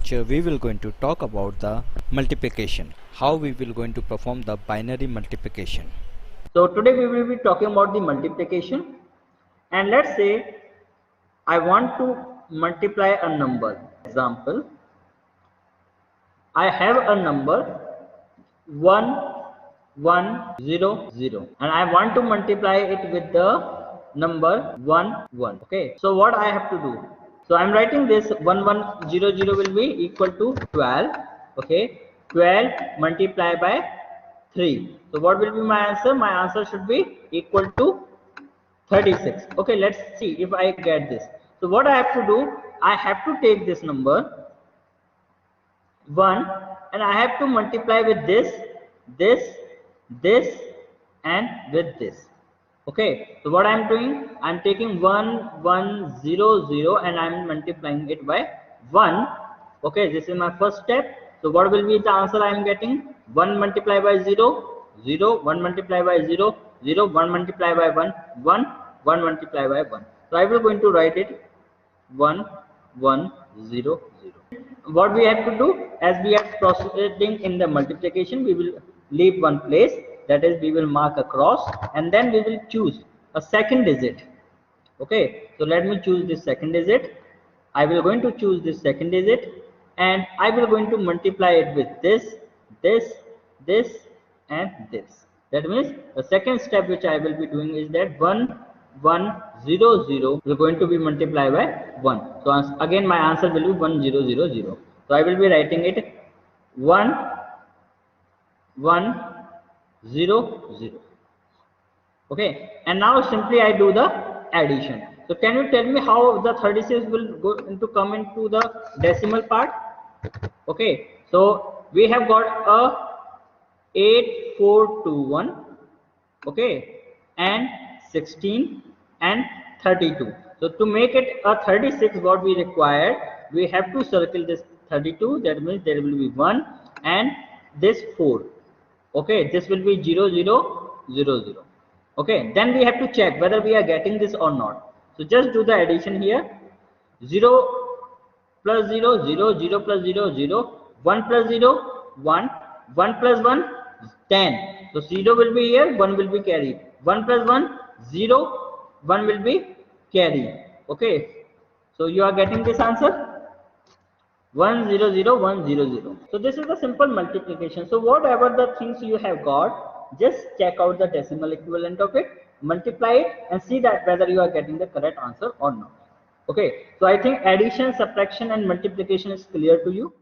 lecture we will going to talk about the multiplication, how we will going to perform the binary multiplication. So today we will be talking about the multiplication, and let's say I want to multiply a number. Example, I have a number 1100 and I want to multiply it with the number 1. Okay, so what I have to do? So I'm writing this 1100 will be equal to 12. Okay, 12 multiplied by 3. So what will be my answer? My answer should be equal to 36. Okay, let's see if I get this. So what I have to do? I have to take this number 1 and I have to multiply with this, and with this. Okay, so what I am doing? I am taking 1100 and I am multiplying it by 1. Okay, this is my first step. So what will be the answer I am getting? 1 multiplied by 0, 0, 1 multiplied by 0, 0, 1 multiplied by 1, 1, 1 multiplied by 1. So I will going to write it 1100. What we have to do, as we are proceeding in the multiplication, we will leave one place, that is we will mark a cross, and then we will choose a second digit. Okay, so let me choose this second digit. I will going to choose this second digit and I will going to multiply it with this, and this. That means the second step which I will be doing is that 1100 will going to be multiplied by 1. So again my answer will be 1000. So I will be writing it 1100. Okay, and now simply I do the addition. So can you tell me how the 36 will go into come into the decimal part? Okay, so we have got a 8421, okay, and 16 and 32. So to make it a 36, what we require, we have to circle this 32. That means there will be 1 and this 4. Okay, this will be 0000. Okay, then we have to check whether we are getting this or not. So just do the addition here. 0 plus 0, 0, 0 plus 0, 0, 1 plus 0, 1, 1 plus 1, 10. So 0 will be here, 1 will be carried. 1 plus 1, 0, 1 will be carried. Okay, so you are getting this answer 100100. So this is the simple multiplication. So whatever the things you have got, just check out the decimal equivalent of it, multiply it and see that whether you are getting the correct answer or not. Okay, so I think addition, subtraction and multiplication is clear to you.